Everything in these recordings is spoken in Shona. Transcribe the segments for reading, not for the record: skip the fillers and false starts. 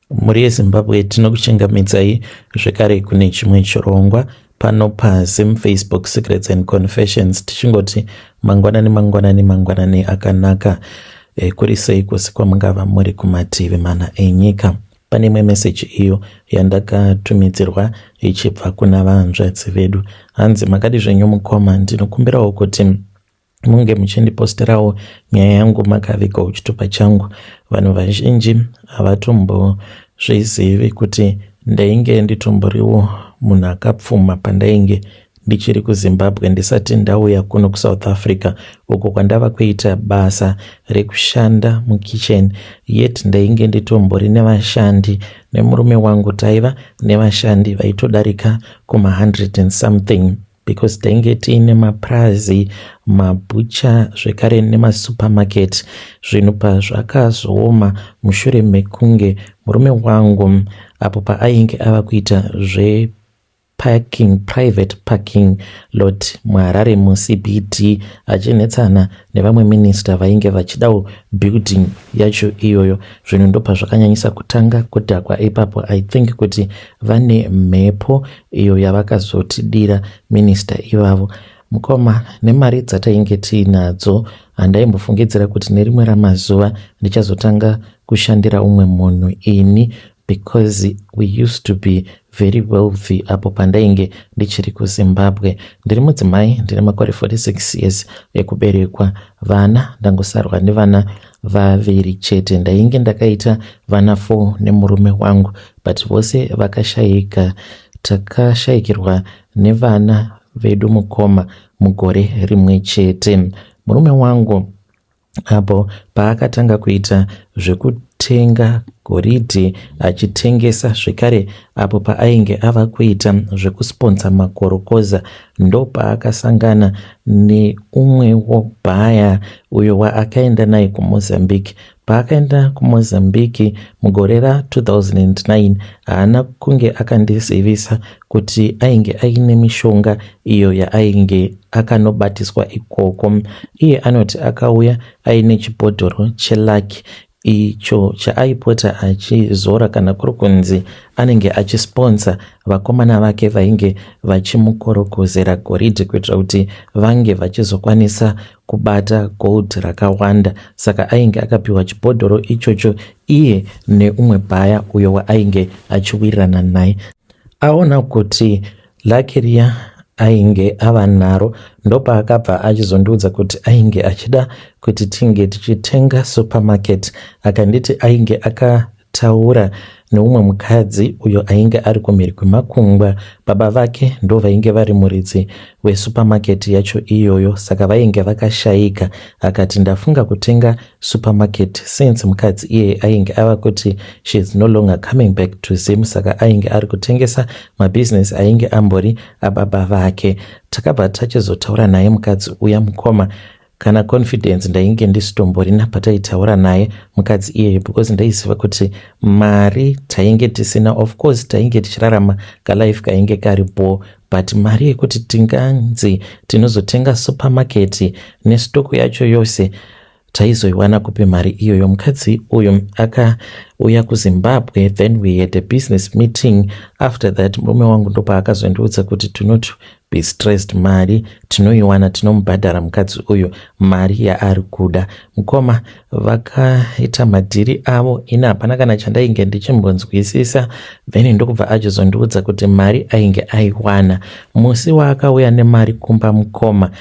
Muri yeZimbabwe tinokuchingamidzai zvekare kune chimwe chirongwa pano paZim Facebook Secrets and Confessions, tichingoti mangwanani akanaka. Kuri sei kwose kwamungava muri kumativi mana enyika. Pane imwe meseji iyo yandakatumidzirwa ichibva kuna vahanzvadzi vedu. Hanzi, makadi zvenyu mukoma, ndinokumbirawo kuti munge muchindiposterawo nyaya yangu makavigawo chitupa changu. Vanhu vazhinji havatombozvizivi kuti ndainge nditomboriwo munhu akapfuma pandainge ndichiri kuZimbabwe ndisati ndauya kuno kuSouth Africa, uko kwandava kuita basa rekushanda mukicheni. Yet ndainge nditombori nevashandi nemurume wangu, taiva nevashandi vaitodarika kuma100 and something, because tainge tiine maprazi, mabhucha, zvekare nemasupermarket. Zvinhu pazvakazooma mushure mekunge murume wangu apo paainge ava kuita private parking lot muHarare muCBD, achinetsana nevamwe minista vainge vachidawo building yacho iyoyo. Zvinhu ndo pazvakanyanyisa kutanga kudhakwa ipapo. I think kuti vane mhepo iyo yavakazotidira minista ivavo. Mukoma, nemari dzatainge tiinadzo, handaimbofungidzira kuti nerimwe ramazuva ndichazotanga kushandira umwe munhu ini, because we used to be very wealthy apo pandainge ndichiri kuZimbabwe. Ndiri mudzimai, ndine makore 46 years ekuberekwa. Vana ndangosarwa nevana vaviri chete. Ndainge ndakaita vana 4 nemurume wangu, but vose vakashayika. Takashayikirwa nevana vedu mukoma mugore rimwe chete. Murume wangu apo paakatanga kuita zvekutenga goridhe achitengesa, zvekare apo paainge ava kuita zvekusponsa makorokoza, ndo paakasangana neumwewo bhaya uyo waakaenda naye kuMozambique. Paakaenda kuMozambique mugore ra2009, haana kunge akandizivisa kuti ainge aine mishonga iyo yaainge akanobatiswa ikoko. Iye anoti akauya aine chibhodhoro cheLucky, icho chaaipota achizora kana kuri kunzi anenge achisponsa vakomana vake vainge vachimukorokozera goridhe kuitira kuti vange vachizokwanisa kubata gold rakawanda. Saka ainge akapiwa chibhodhoro ichocho iye neumwe bhaya uyo waainge achiwirirana naye. Aona kuti Lucky riya ainge ava naro, ndopaakabva achizondiudza kuti ainge achida kuti tinge tichitenga supermarket. Akanditi ainge akataura neumwe mukadzi uyo ainge ari kumhiri kwemakungwa. Baba vake ndo vainge vari muridzi wesupermarket yacho iyoyo, saka vainge vakashayika. Akati, ndafunga kutenga supermarket since mukadzi iye ainge ava kuti she is no longer coming back to Zim, saka ainge ari kutengesa mabusiness ainge ambori ababa vake. Takabva tachizotaura naye mukadzi uya mukoma, kana confidence ndainge ndisitomborina pataitaura naye mukadzi iyeyo, because ndaiziva kuti mari tainge tisina. Of course tainge tichirarama kalife kainge karipo, but mari yekuti tinganzi tinozotenga supermarket nestoko yacho yose taizoiwana kupi mari iyoyo. Mukadzi uyu akauya kuZimbabwe, then we had a business meeting. After that murume wangu ndopa akazondiudza kuti do not be stressed, mari tinoiwana, tinomubhadhara mukadzi uyu mari yaari kuda. Mukoma, vakaita madhiri avo, ina hapana kana chandainge ndichimbonzwisisa. Then ndokubva achizondiudza kuti mari ainge aiwana. Musi waakauya nemari kumba mukoma,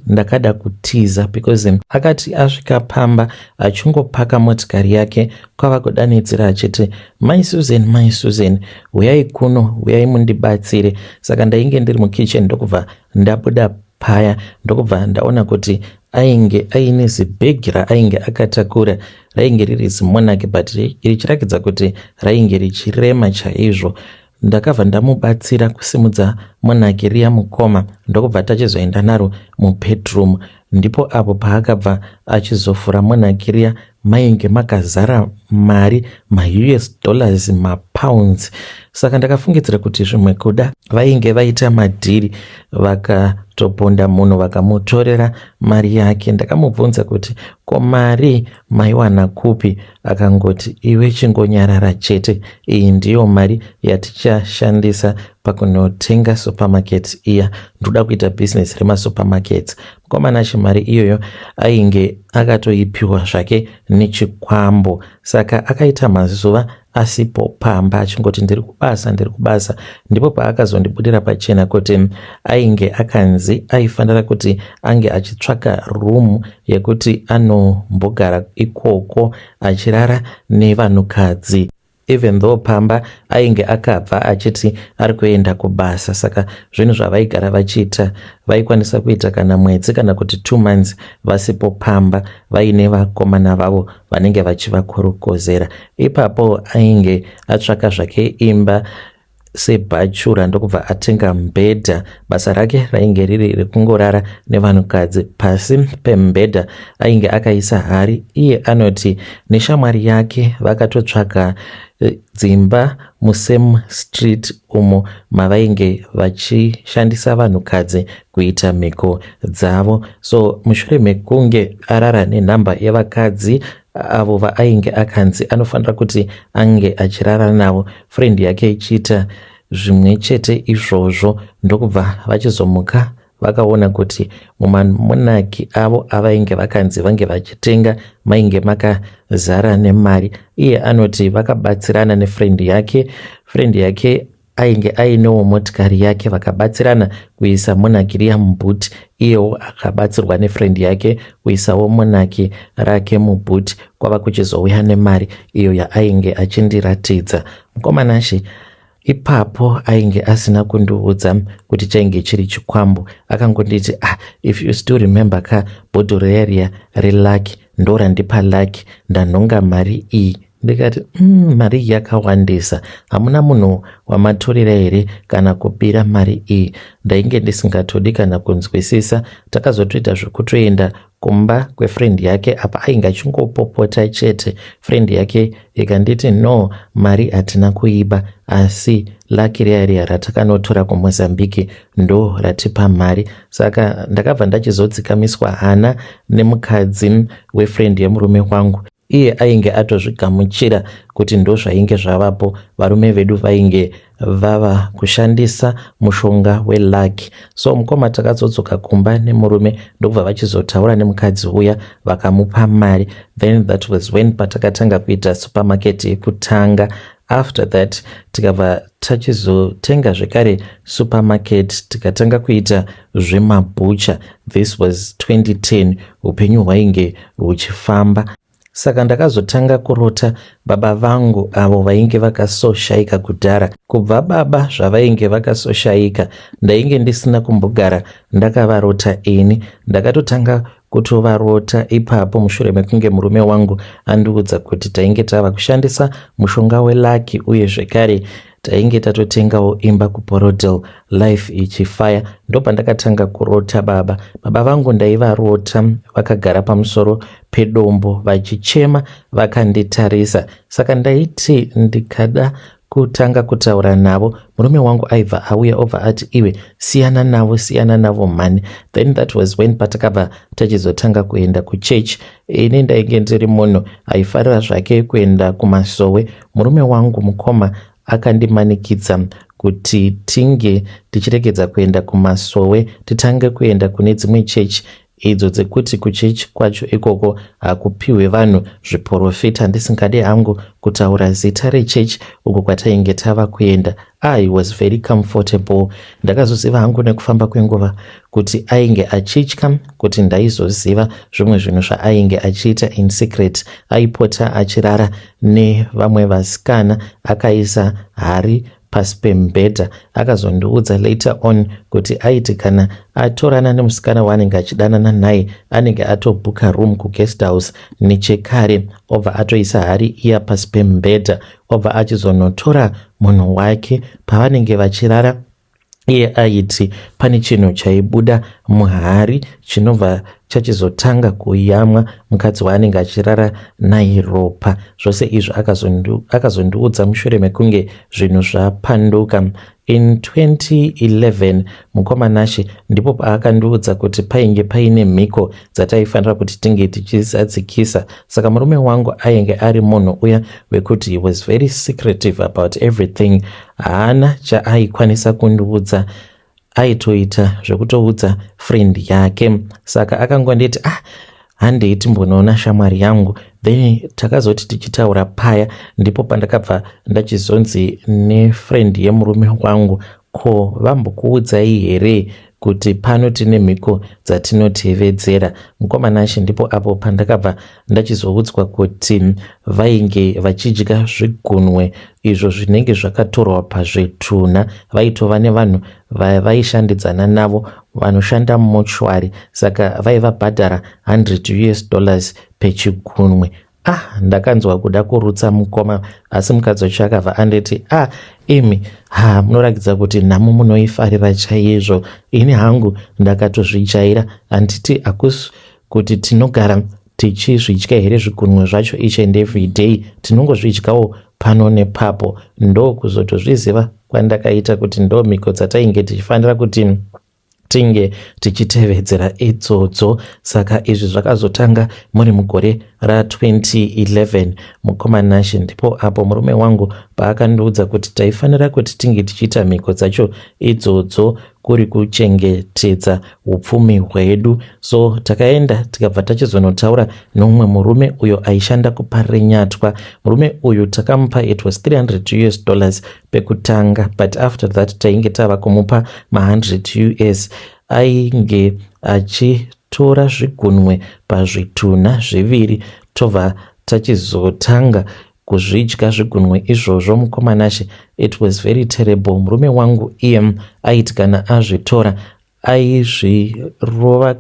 ndakada kutiza, because akati asvika pamba achingopaka motikari yake, kwava kudanidzira achiti, my Susan, uyai kuno, uyai mundibatsire. Saka ndainge ndiri mukicheni, ndokubva ndabuda paya, ndokubva ndaona kuti ainge aine zibhegi raainge akatakura, rainge riri zimonaki, but richirakidza kuti rainge richirema chaizvo. Ndakabva ndamubatsira kusimudza monaki riya mukoma, ndokubva tachizoenda naro mubedroom. Ndipo apo paakabva achizofura monaki riya, mainge makazara mari, maUS dollars, pounds. Saka ndakafungidzira kuti zvimwe kuda vainge vaita madhiri vakatoponda munhu vakamutorera mari yake. Ndakamubvunza kuti ko mari maiwana kupi? Akangoti iwe chingonyarara chete, iyi ndiyo mari yatichashandisa pakunotenga supermarket iya, ndoda kuita business remasupermarkets. Mukomana mari iyoyo ainge akatoipiwa zvake nechikwambo, saka akaita mazuva asipo pamba achingoti ndiri kubasa. Ndipo paakazondibudira pachena kuti ainge akanzi aifanira kuti ange achitsvaka rumu yekuti anombogara ikoko achirara nevanhukadzi, even though pamba ainge akabva achiti ari kuenda kubasa. Saka zvinhu zvavaigara vachiita vaikwanisa kuita kana mwedzi kana kuti 2 months vasipo pamba, vaine vakomana vavo vanenge vachivakurukozera. Ipapo ainge atsvaka zvake imba sebhachura ndokubva atenga mubhedha. Basa rake rainge riri rekungorara nevanhukadzi. Pasi pemubhedha ainge akaisa hari. Iye anoti neshamwari yake vakatotsvaga dzimba muSam Street umo mavainge vachishandisa vanhukadzi kuita mhiko dzavo. So mushure mekunge arara nenhamba yevakadzi avo vaainge akanzi anofanira kuti ange achirara navo, friend yake ichiita zvimwe chete izvozvo, ndokubva vachizomuka vakaona kuti mumamonaki avo avainge vakanzi vange vachitenga mainge makazara nemari. Iye anoti vakabatsirana nefriend yake. Friend yake ainge ainewo motikari yake, vakabatsirana kuisa monaki riya mubhuti, iyewo akabatsirwa nefriend yake kuisawo monaki rake mubhuti. Kwava kuchizouya nemari iyo yaainge achindiratidza. Mukomanashe ipapo ainge asina kundiudza kuti chainge chiri chikwambo. Akangonditi if you still remember ka bhodhoro yariya relaki ndorandipa laki ndanhonga mari iyi. Ndikati mari yakawandisa, hamuna munhu wamatorera here kana kupira mari iyi? Ndainge ndisingatodi kana kunzwisisa. Takazotoita zvekutoenda kumba kwefriend yake apa ainge achingopopota chete. Friend yake ikanditi no, mari hatina kuiba, asi laki riya ratakanotora kuMozambique ndo ratipa mari. Saka ndakabva ndachizodzikamiswa hana nemukadzi wefriend yemurume wangu. Iye ainge atozvigamuchira kuti ndo zvainge zvavapo. Varume vedu vainge vava kushandisa mushonga welaki. So mukoma takazodzoka kumba nemurume ndokubva vachizotaura nemukadzi uya vakamupa mari. Then that was when patakatanga kuita supermarket yekutanga. After that tikabva tachizotenga zvekare supermarket tikatanga kuita zvemabhucha. This was 2010. Upenyu hwainge huchifamba. Saka ndakazotanga kurota baba vangu avo vainge vakasoshaika kudhara. Kubva baba zvavainge vakasoshaika ndainge ndisina kumbogara ndakavarota ini. Ndakatotanga kutovarota ipapo mushure mekunge murume wangu andiudza kuti tainge tava kushandisa mushonga welaki uye zvekare tainge tatotengawo imba kuPorodel, life ichifaya. Ndopandakatanga kurota baba vangu. Ndaivarota vakagara pamusoro pedombo vachichema vakanditarisa. Saka ndaiti ndikada kutanga kutaura navo, murume wangu aibva auya obva ati iwe siyana navo mani. Then that was when patakabva tachizotanga kuenda kuchechi. Ini ndainge ndiri munhu aifarira zvake kuenda kumasowe. Murume wangu mukoma akandimanikidza kuti tinge tichiregedza kuenda kumasowe titange kuenda kune dzimwe chechi idzo dzekuti kuchechi kwacho ikoko hakupiwe vanhu zviprofita. Ndisingade hangu kutaura zita rechechi uko kwatainge tava kuenda. I was very comfortable. Ndakazoziva hangu nekufamba kwenguva kuti ainge achitya kuti ndaizoziva zvimwe zvinhu zvaainge achiita in secret. Aipota achirara nevamwe vasikana akaisa hari pasi pemubhedha. Akazondiudza later on kuti aiti kana atorana nemusikana waanenge achidanana naye anenge atobhuka room kuguest house nechekare obva atoisa hari iya pasi pemubhedha obva achizonotora munhu wake pavanenge vachirara. Iye aiti pane chinhu chaibuda muhari chinobva chachizotanga kuyamwa mukadzi waanenge achirara naye ropa. Zvose izvo akazondiudza mushure mekunge zvinhu zvapanduka. In 2011 mukomanashe ndipo paakandiudza kuti painge paine mhiko dzataifanira kuti tinge tichizadzikisa. Saka murume wangu ainge ari munhu uya wekuti he was very secretive about everything. Haana chaaikwanisa kundiudza, aitoita zvekutoudza friend yake. Saka akangonditi handei timbonoona shamwari yangu. Then takazoti tichitaura paya ndipo pandakabva ndachizonzi nefriend yemurume wangu, ko vambokuudzai here kuti pano tine mhiko dzatinotevedzera? Mukomanashe ndipo apo pandakabva ndachizoudzwa kuti vainge vachidya zvigunwe izvo zvinenge zvakatorwa pazvitunha. Vaitova nevanhu vaishandidzana navo vanoshanda mumochwari, saka vaivabhadhara $100 pechigunwe. Ndakanzwa kuda kurutsa mukoma, asi mukadzi wacho akabva anditi imi munoratidza kuti nhamo munoifarira chaizvo. Ini hangu ndakatozvijaira, handiti hakusi kuti tinogara tichizvidya here zvigunwe zvacho each and every day, tinongozvidyawo pano nepapo. Ndo kuzotozviziva kwandakaita kuti ndo mhiko dzatainge tichifanira kuti tinge tichitevedzera idzodzo. Saka izvi zvakazotanga muri mugore ra2011 mukomanashe. Ndipo apo murume wangu paakandiudza kuti taifanira kuti tinge tichiita mhiko dzacho idzodzo kuri kuchengetedza upfumi hwedu. So takaenda tikabva tachizonotaura nomumwe murume uyo aishanda kuparinyatwa. Murume uyu takamupa it was $300 pekutanga, but after that tainge tava kumupa $100. Ainge achitora zvigunwe pazvitunha zviviri tobva tachizotanga kuzvidya zvigunwe izvozvo mukomanashe. It was very terrible. Murume wangu iye aiti kana azvitora aizvirova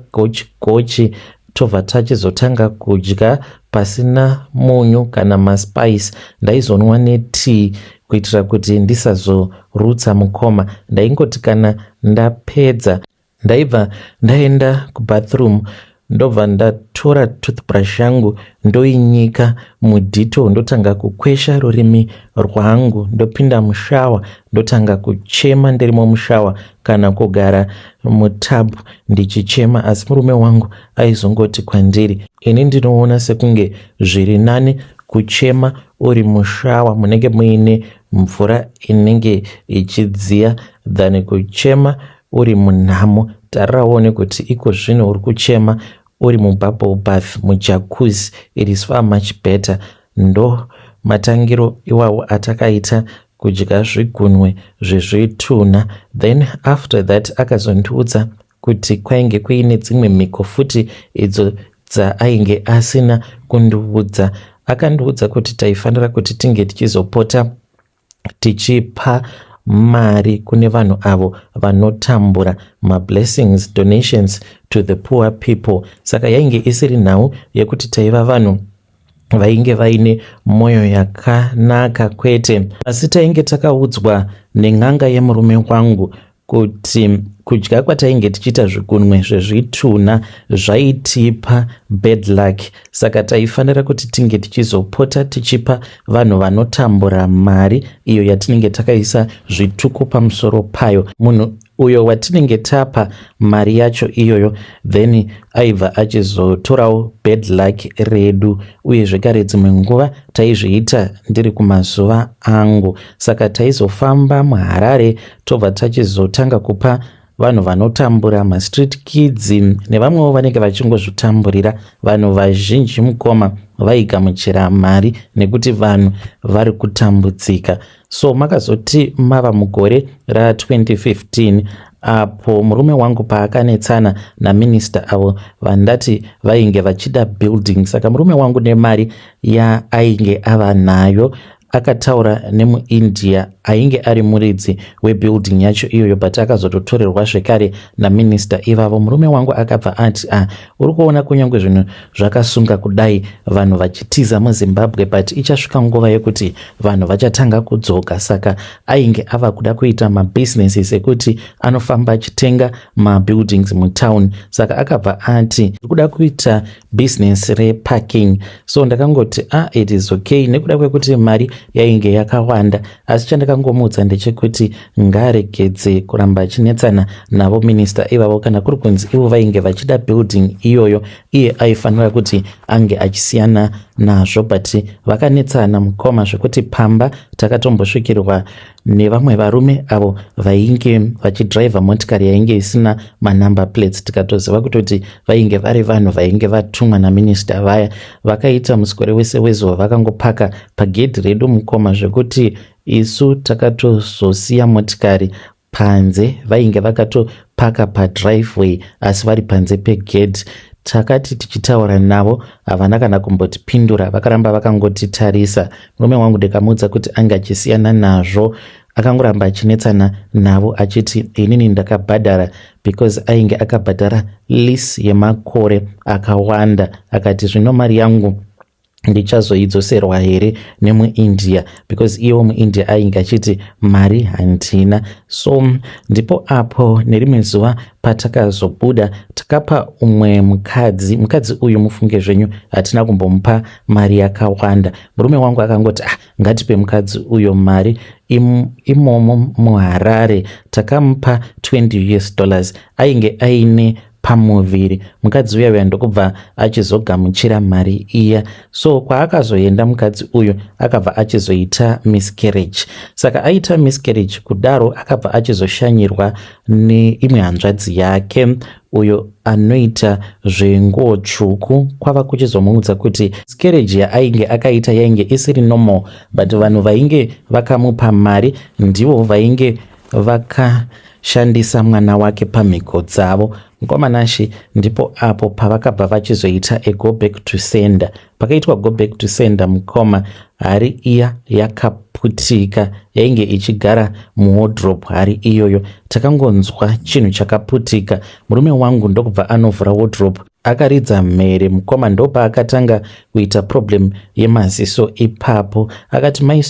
gochi tobva tachizotanga kudya pasina munyu kana maspice. Ndaizonwa netii kuitira kuti ndisazorutsa mukoma. Ndaingoti kana ndapedza ndaibva ndaenda kubathroom ndobva ndatora toothbrush yangu ndoinyika mudhito, ndotanga kukwesha rurimi rwangu, ndopinda mushawa ndotanga kuchema ndirimo mushawa kana kugara mutabu ndichichema. Asi murume wangu aizongoti kwandiri, ini ndinoona sekunge zviri nani kuchema uri mushawa munenge muine mvura inenge ichidziya than kuchema uri munhamo. Tariraone kuti iko zvino uri kuchema uri mububble bath, mujacuzzi. It is far much better. Ndo matangiro iwawo atakaita kudya zvigunwe zvezvitunha. Then after that akazondiudza kuti kwainge kuine dzimwe mhiko futi idzo dzaainge asina kundiudza. Akandiudza kuti taifanira kuti tinge tichizopota tichipa mari kune vanhu avo vanotambura, mablessings, donations to the poor people. Saka yainge isiri nhau yekuti taiva vanhu vainge vaine mwoyo yakanaka kwete, asi tainge takaudzwa nen'anga yemurume wangu kuti kudya kwatainge tichiita zvigunwe zvezvitunha zvaitipa bad luck. Saka taifanira kuti tinge tichizopota tichipa vanhu vanotambura mari iyo yatinenge takaisa zvituko pamusoro payo. Munhu uyo watinenge tapa mari yacho iyoyo then aibva achizotorawo bad luck redu, uye zvekare dzimwe nguva taizviita ndiri kumazuva angu. Saka taizofamba muHarare tobva tachizotanga kupa vanhu vanotambura, mastreet kids nevamwewo vanenge vachingozvitamburira. Vanhu vazhinji mukoma vaigamuchira mari nekuti vanhu vari kutambudzika. So makazoti mava mugore ra2015 apo murume wangu paakanetsana naminista avo vandati vainge vachida building. Saka murume wangu nemari yaainge ava nayo akataura nemuindia ainge ari muridzi webuilding yacho iyoyo, but akazototorerwa zvekare naminista ivavo. Murume wangu akabva ati uri kuona kunyange zvinhu zvakasunga kudai vanhu vachitiza muZimbabwe, but ichasvika nguva yekuti vanhu vachatanga kudzoka. Saka ainge ava kuda kuita mabhizinesi ekuti anofamba achitenga mabuildings mutown. Saka akabva ati kuda kuita business reparking. So ndakangoti it is okay nekuda kwekuti mari yainge yakawanda, asi chandakangomuudza ndechekuti ngaregedze kuramba achinetsana navo minista ivavo. Kana kuri kunzi ivo vainge vachida building iyoyo, iye aifanira kuti ange achisiyana nazvo, but vakanetsana mukoma zvekuti pamba takatombosvikirwa nevamwe varume avo vainge vachidhiraivha motikari yainge isina manumber plates. Tikatoziva kutoti vainge vari vanhu vainge vatumwa naminista vaya. Vakaita musikore wese wezuva vakangopaka pagedhi redu mukoma zvekuti isu takatozosiya motikari panze, vainge vakatopaka padriveway asi vari panze pegedhi. Takati tichitaura navo havana kana kumbotipindura, vakaramba vakangotitarisa. Murume wangu ndikamuudza kuti anga achisiyana nazvo, akangoramba achinetsana navo achiti inini ndakabhadhara, because ainge akabhadhara lease yemakore akawanda. Akati zvino mari yangu ndichazoidzoserwa here nemuindia, because iwo muindia ainge achiti mari handina. So ndipo apo nerimwe zuva patakazobuda takapa umwe mukadzi uyu mufunge zvenyu hatina kumbomupa mari yakawanda. Murume wangu akangoti ngatipe mukadzi uyo mari. Imomo muHarare takamupa $20 ainge aine pamuviri. Mukadzi uya ndokubva achizogamuchira mari iya. So kwaakazoenda mukadzi uyu akabva achizoita miscarriage. Saka aita miscarriage kudaro akabva achizoshanyirwa neimwe hanzvadzi yake uyo anoita zvenguo tsvuku. Kwava kuchizomuudza kuti miscarriage yainge akaita yainge isiri normal, but vanhu vainge vakamupa mari ndivo vainge vakashandisa mwana wake pamhiko dzavo. Mukomanashi ndipo apo pavakabva vachizoita go back to sender. Pakaitwa go back to sender mukoma, hari iya yakaputika, yainge ichigara muwardrobe hari iyoyo. Takangonzwa chinhu chakaputika. Murume wangu ndokubva anovhura wardrobe akaridza mhere mukoma, ndopa akatanga kuita problem yemaziso ipapo. Akati mai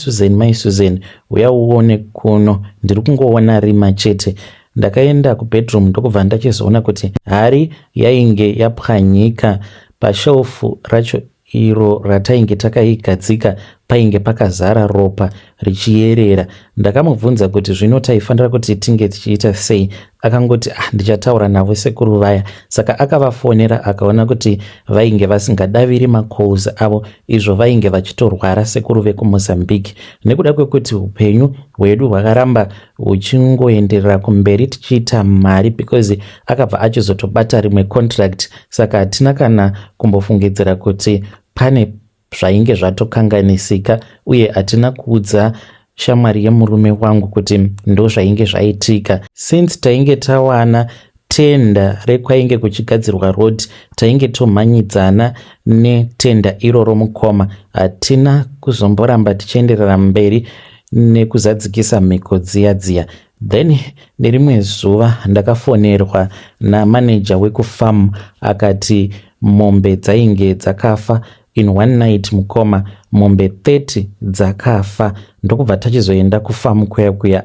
Susan uya uone kuno, ndiri kungoona rima chete. Ndakaenda kubedroom ndokubva ndachizoona kuti hari yainge yapwanyika pashelfu racho iro ratainge takaigadzika, painge pakazara ropa richiyerera. Ndakamubvunza kuti zvino taifanira kuti tinge tichiita sei. Akangoti ndichataura navo sekuru vaya. Saka akavafonera akaona kuti vainge vasingadaviri macalls avo, izvo vainge vachitorwara sekuru vekuMozambique. Nekuda kwekuti upenyu hwedu hwakaramba huchingoenderera kumberi tichiita mari, because akabva achizotobata rimwe contract. Saka hatina kana kumbofungidzira kuti pane zvainge zvatokanganisika, uye hatina kuudza shamwari yemurume wangu kuti ndo zvainge zvaitika. Since tainge tawana tenda rekwainge kuchigadzirwa road, tainge tomhanyidzana netenda iroro mukoma. Hatina kuzomboramba tichienderera mberi nekuzadzikisa mhiko dziya. Then nerimwe zuva ndakafonerwa namanager wekufarm, akati mombe dzainge dzakafa in one night mukoma, mombe 30 dzakafa. Ndokubva tachizoenda kufarm kuya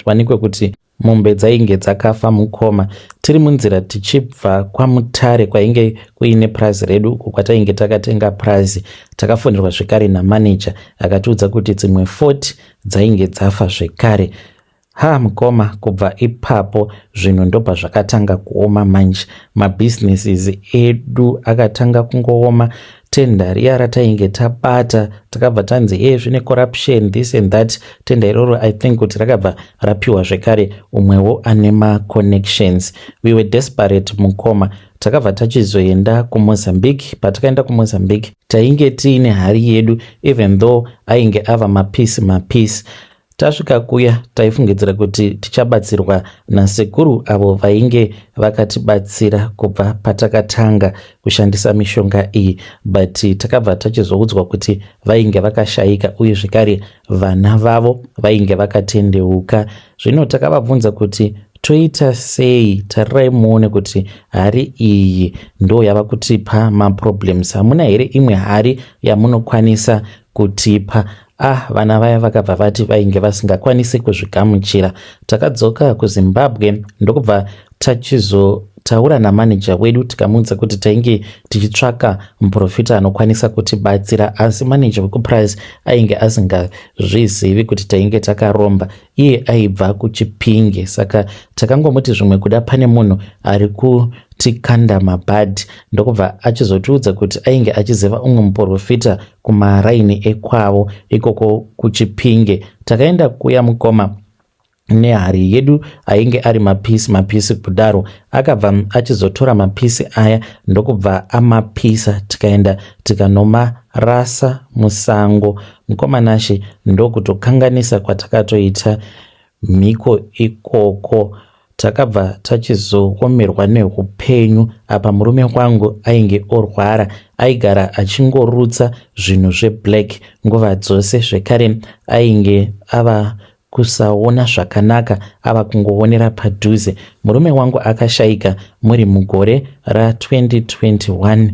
wanikwe kuti mombe dzainge dzakafa mukoma. Tiri munzira tichibva kwaMutare kwainge kuine prazi redu kwatainge takatenga prazi, takafonerwa zvekare namanager akatiudza kuti dzimwe 40 dzainge dzafa zvekare. Mukoma, kubva ipapo zvinhu ndobva zvakatanga kuoma manje. Mabhizinesi edu akatanga kungooma. Tenda riya ratainge tabata takabva tanzi zvine corruption this and that. Tenda iroro I think kuti rakabva rapiwa zvekare umwewo ane ma-connections. We were desperate mukoma. Takabva tachizoenda kuMozambique. Patakaenda kuMozambique tainge tiine hari yedu, even though ainge ava mapisi. tasvika kuya taifungidzira kuti tichabatsirwa nasekuru avo vainge vakatibatsira kubva patakatanga kushandisa mishonga iyi, but takabva tachizoudzwa kuti vainge vakashayika uye zvekare vana vavo vainge vakatendeuka. Zvino takavabvunza kuti toita sei, tarirai muone kuti hari iyi ndo yava kutipa maproblems, hamuna here imwe hari yamunokwanisa kutipa? Vana vaya vakabva vati vainge vasingakwanisi kuzvigamuchira. Takadzoka kuZimbabwe ndokubva tachizotaura namanija wedu tikamuudza kuti tainge tichitsvaka muprofita anokwanisa kutibatsira, asi manija wekuprice ainge asingazvizivi kuti tainge takaromba. Iye aibva kuChipinge, saka takangomuti zvimwe kuda pane munhu ari kutikanda mabhadhi, ndokubva achizotiudza kuti ainge achiziva umwe muprofita kumaraini ekwavo ikoko kuChipinge. Takaenda kuya mukoma nehari yedu ainge ari mapisi kudaro, akabva achizotora mapisi aya ndokubva amapisa, tikaenda tikanomarasa musango. Mukomanashe ndokutokanganisa kwatakatoita mhiko ikoko. Takabva tachizoomerwa neupenyu. Apa murume wangu ainge orwara, aigara achingorutsa zvinhu zveblack nguva dzose, zvekare ainge ava kusaona zvakanaka, ava kungoonera padhuze. Murume wangu akashayika muri mugore ra2021.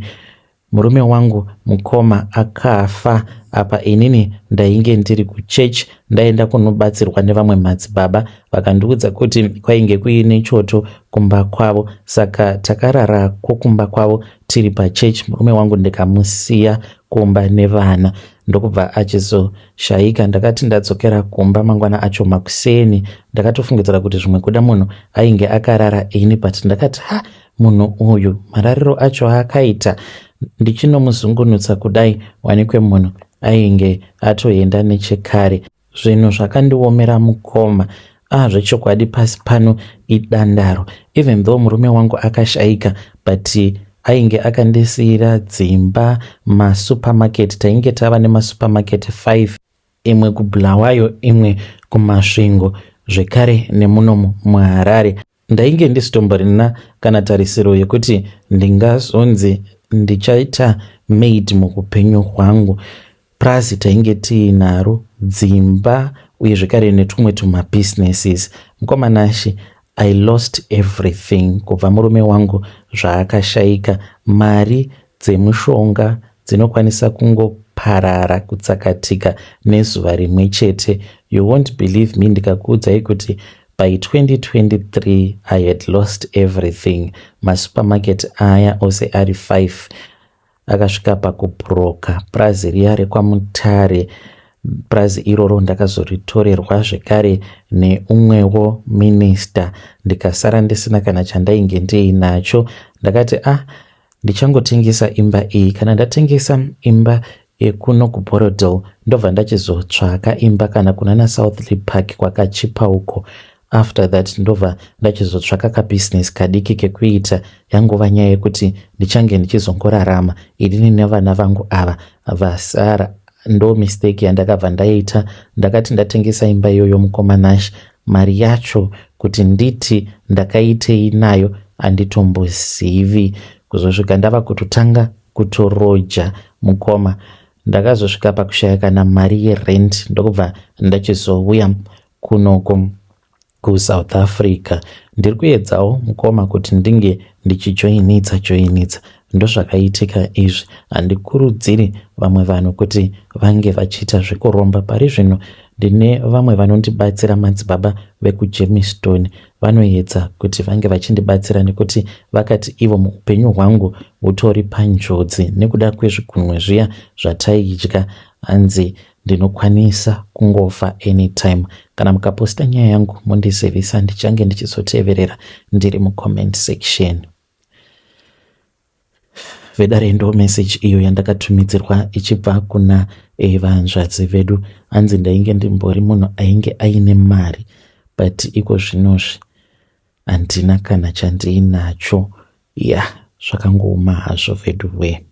Murume wangu mukoma akafa. Apa inini ndainge ndiri kuchechi, ndaenda kunobatsirwa nevamwe madzibaba, vakandiudza kuti kwainge kuine choto kumba kwavo, saka takarara kumba kwavo tiri pachechi. Murume wangu ndikamusiya kumba nevana, ndokubva achizoshayika. Ndakati ndadzokera kumba mangwana acho makuseni, ndakatofungidzira kuti zvimwe kuda munhu ainge akarara ini, but ndakati munhu uyu marariro acho akaita, ndichinomuzungunutsa kudai wanikwe munhu ainge atoenda nechekare. Zvinhu zvakandiomera mukoma. Zvechokwadi pasi pano idandaro. Even though murume wangu akashayika, but ainge akandisiyira dzimba, masupermarket. Tainge tava nemasupermarket 5, imwe kuBulawayo, imwe kuMasvingo, zvekare nemuno muHarare. Ndainge ndisitomborina kana tarisiro yekuti ndingazonzi ndichaita maid mukupenyu hwangu. Plus tainge tiinaro dzimba uye zvekare netumwe tumabusinesses. Mukomanashe, I lost everything. Kubva murume wangu zvaakashayika, mari dzemushonga dzinokwanisa kungoparara kutsakatika nezuva rimwe chete. You won't believe me ndikakuudzai kuti by 2023 I had lost everything. Masupermarket aya ose ari 5 akasvika pakubhuroka. Prazi riya rekwaMutare, prazi iroro ndakazoritorerwa zvekare neumwewo minista, ndikasara ndisina kana chandainge ndiinacho. Ndakati ndichangotengesa imba iyi, kana ndatengesa imba yekuno kuBorodale ndobva ndachizotsvaka imba kana kunana Southley Park kwakachipa uko. After that ndobva ndachizotsvaka kabusiness kadiki kekuita. Yangova nyaya yekuti ndichange ndichizongorarama inini nevana vangu ava vasara. Ndo mistake yandakabva ndaita. Ndakati ndatengesa imba iyoyo mukomanashe, mari yacho kuti nditi ndakaitei nayo handitombozivi. Kuzosvika ndava kutotanga kutoroja mukoma, ndakazosvika pakushaya kana mari yerent, ndokubva ndachizouya kunoko kuSouth Africa. Ndiri kuedzawo mukoma kuti ndinge ndichijoinitsa. Ndozvakaitika izvi. Handikurudziri vamwe vanhu kuti vange vachiita zvekuromba. Pari zvino ndine vamwe vanondibatsira, madzibaba vekuJamestown. Vanoedza kuti vange vachindibatsira nekuti vakati ivo muupenyu hwangu hutori panjodzi nekuda kwezvigunwe zviya zvataidya, hanzi ndinokwanisa kungofa anytime. Kana mukaposta nyaya yangu mundizivisa, ndichange ndichizoteverera ndiri mucomment section. Vedare ndo message iyo yandakatumidzirwa ichibva kuna vanzvadzi vedu. Hanzi ndainge ndimbori munhu ainge aine mari, but iko zvinozvi handina kana chandiinacho. Zvakangooma hazvo vedu we.